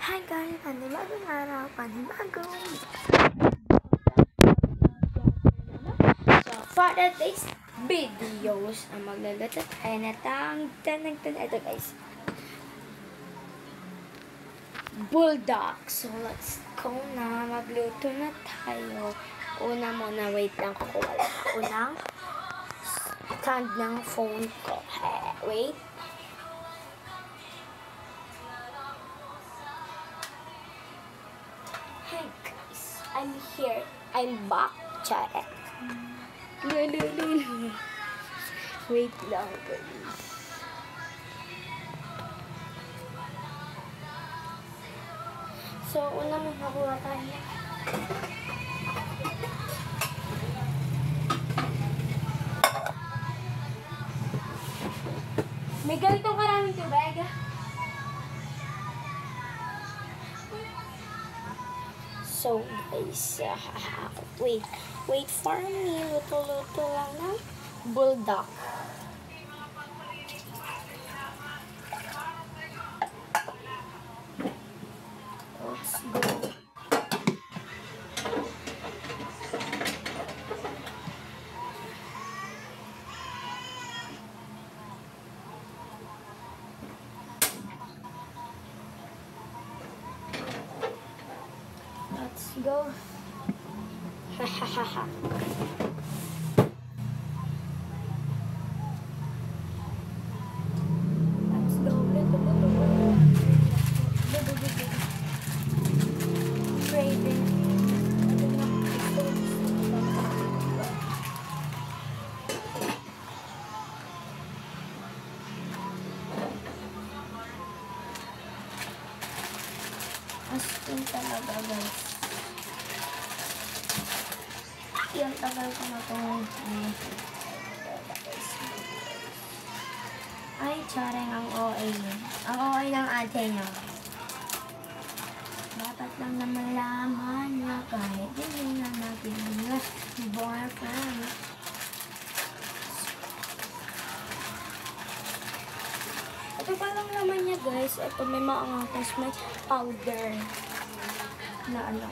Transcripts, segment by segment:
Hi guys! Panibagong araw, panibagong So, for today's videos, ang magluluto tayo na ito guys. Bulldog. So, let's go na. Magluto na tayo. Una muna, wait lang. Kukuha lang ako ng stand ng phone ko. Wait. Hi guys. I'm here. I'm back. Charet. Wait lang guys. So, una muna kuha tayo. May ganitong karaming tubig. So, guys, wait for me. Luto-luto lang ng bulldog. Let's go. Let's go. Ha ha ha ha. Let's go. Craving. Astin talaga guys. Yung tagal ko na itong ay, tsareng ang OA niya. Ang OA ng ate niya. Dapat lang na malaman niya kahit hindi na natin niya boyfriend. Ito pa lang naman niya guys. Ito may maangatas, may powder na ano.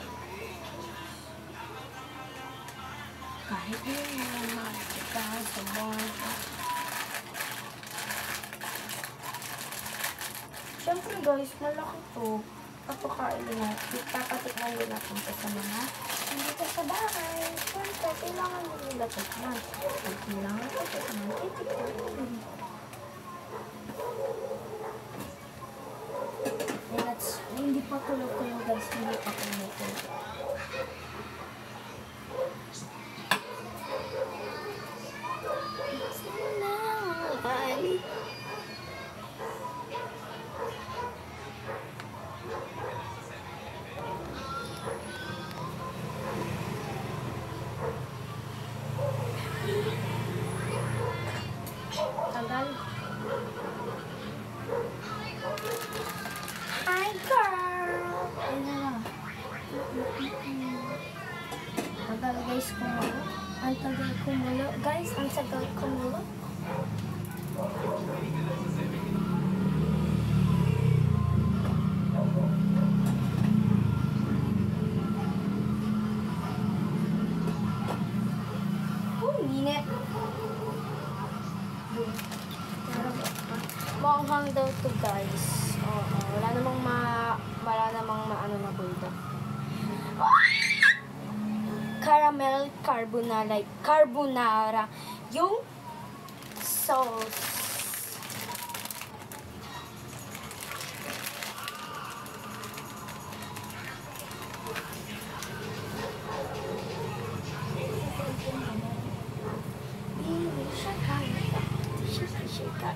Kahit hindi na naman kita sa boyfriend. Siyempre guys, malaki to. Kapakain natin. Papatikman din natin ito sa mga dito sa bahay. Siyempre, kailangan mo nila tikman. Kailangan ko tikman. Titikman. Hindi pa tulog-tulog guys. Hindi pa tulog-tulog. Tagal. Hi girl! Tagal guys kumulo. Ang tagal kumulo. Guys, ang tagal kumulo. Minute. Maanghang daw to guys. Oo, wala namang maano na bulldog. Caramel carbonara yung sauce. Shaka.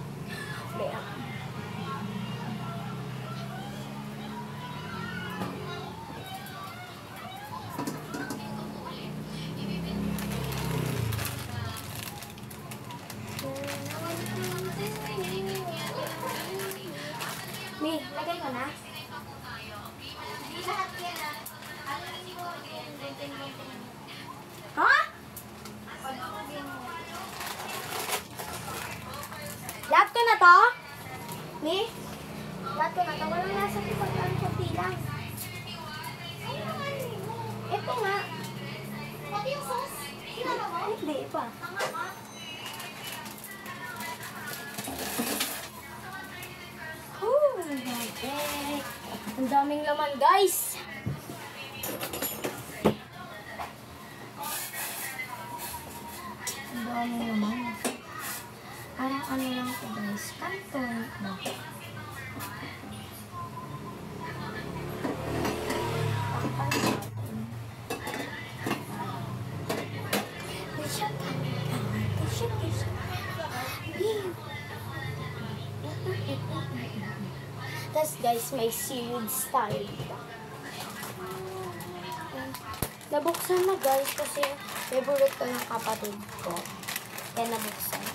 Ang daming laman, guys. Ang daming laman. Parang ano lang ito, guys. Kanton. No. Tapos guys, may seaweed style. Nabuksan na guys kasi favorite ko ng kapatid ko. Kaya nabuksan.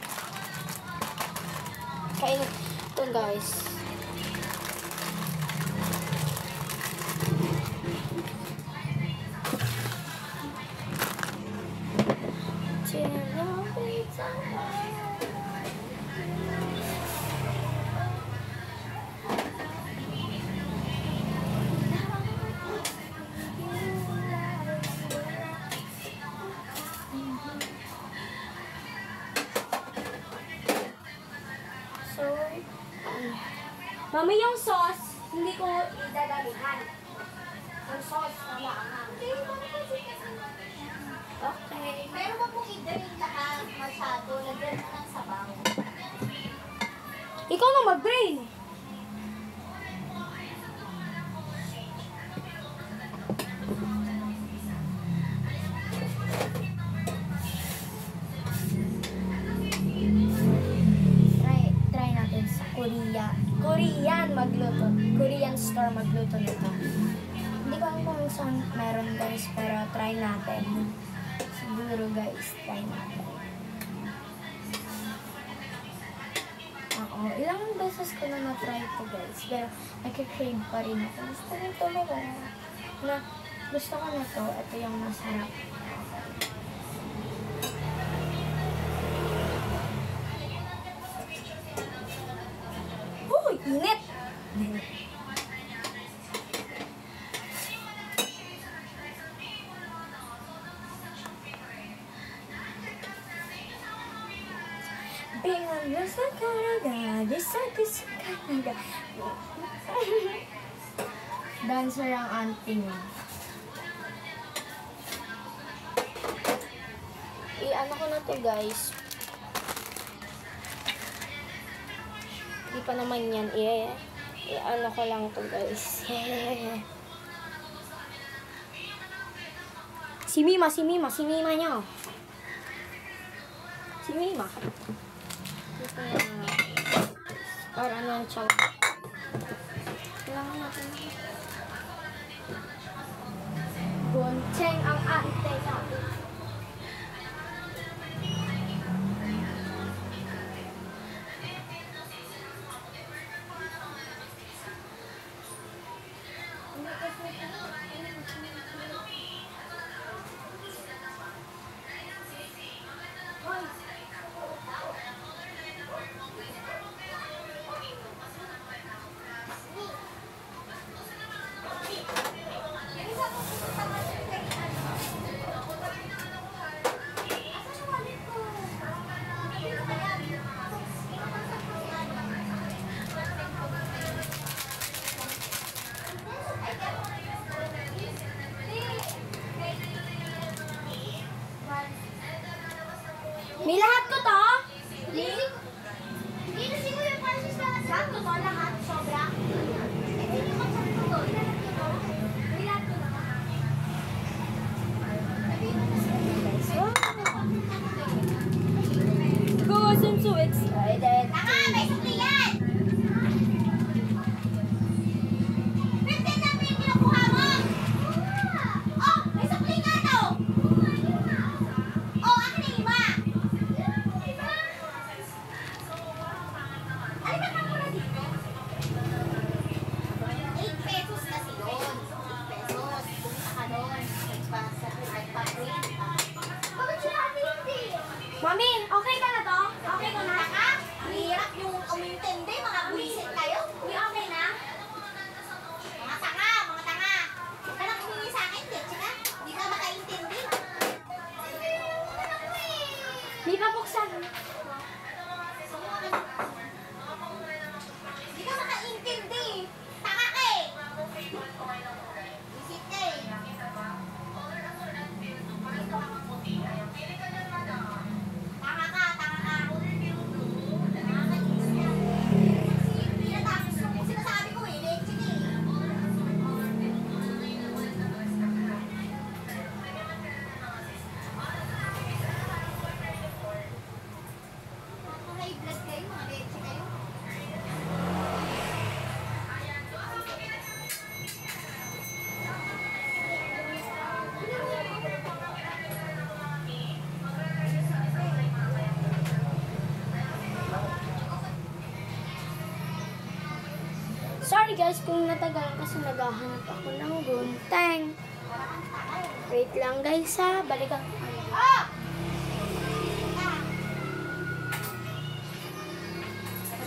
Kaya ito guys. Mami, yung sauce, hindi ko idadalihan. Yung sauce, wala nga. Okay. Pero wag mong i-drain lahat masyado. Lagyan mo ng sabaw. Ikaw na mag-drain. Try natin sa Korean magluto. Korean store magluto nito. Hindi ko alam kung saan meron guys, pero try natin. Siguro guys, try natin. Oo, ilang beses ko na na-try ito guys, pero nagka-crave pa rin ako. Gusto ko ito gusto ko na to. Ito yung masarap. Uy, init! Dancer ang auntie niya. I-ano ko na to guys. Hindi pa naman yan. I-ano ko lang to guys. Si Mima niya. Si Mima. Para ano siya. Kailangan natin. Boncheng ang ante niya. May lahat ko to? Hindi na siguro yung pansis na sakto to lahat. Sobra. Hindi nyo magsakto to. Ilalat ko to. Ilalat ko naman. Go, I'm so excited. Tanga! May sukli yan! 15 lang yung kinukuha mo! Oh! May sukli nga to! Oh! Akin yung iba! Ano ba kamura dito? 8 pesos kasi yun. 8 pesos. Punta ka doon. Nagpa-print. Bakit siya natin hindi? Mami, okay ka na to? Okay ko na ka? Hirap yung umintindi, mga buwisit kayo. Uy, okay na? Mga tanga, mga tanga. Huwag ka na kumili sa akin, Tetsi ka. Hindi ka makaintindi. Di pa buksan. Hindi ka makaintindi. Tanga ka eh. Sorry guys kung natagalan kasi naghahanap ako ng gunting. Wait lang guys ha, balikan ko kayo. Ah!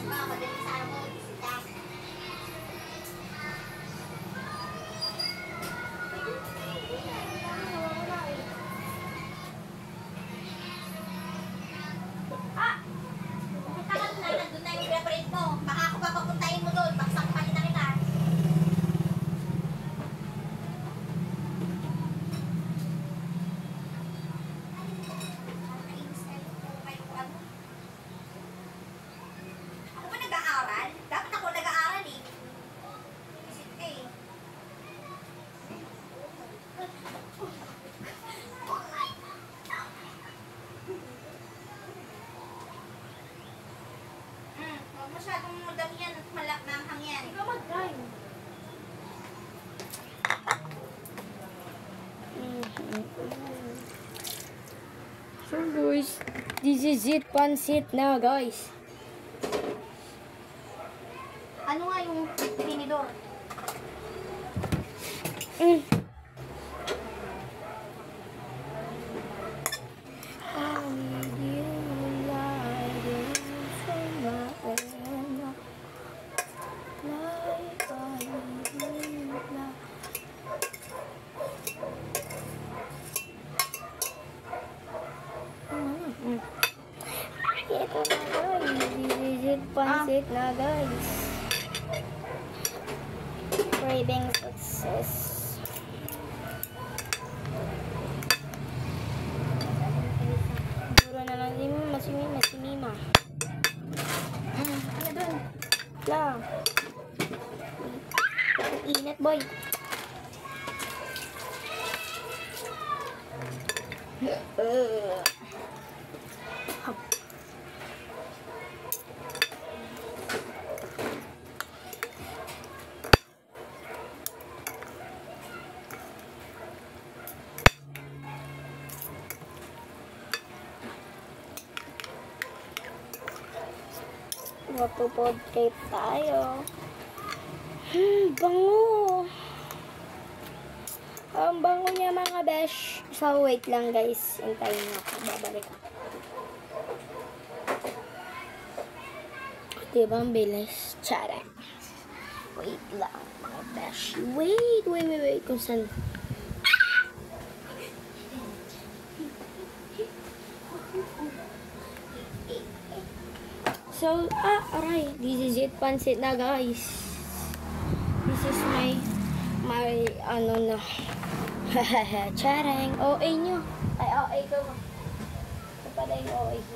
Madali sa mo, bisita. Ah! Pupunta ka na, nandun na yung reference mo. Baka ako papapuntahin mo doon, baksak pa na kita. Nakainis kayo kung kayo ano. Ako ba nag-aaral? Dapat ako nag-aaral eh. Visit ka eh. Huwag masyadong madami yan at manghang yan. Ikaw mag-drive. So guys, this is it, pansit na guys. Ano nga yung tinidor? Ito na guys, this is it, pansit na guys. Craving success. Siguro na lang din mo, masimima. Ano dun? Lang. Init boy. Magpo-portrait tayo. Bango. Ang bango niya mga besh. So wait lang guys. Hintayin ako. Babalik ako. Diba ang bilis? Tsara. Wait lang mga besh. Wait. Kung saan. So, aray. This is it, pansit na guys. This is my ano na. Charang. OA nyo. Ay, OA ko. Ito pala yung OA ko.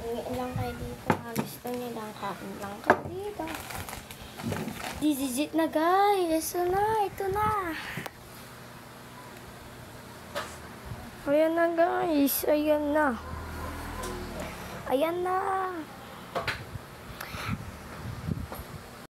Ingin lang kayo dito. Gusto nyo lang. Kain lang kayo dito. This is it na guys. Ito na. Ayan na guys. Ayan na.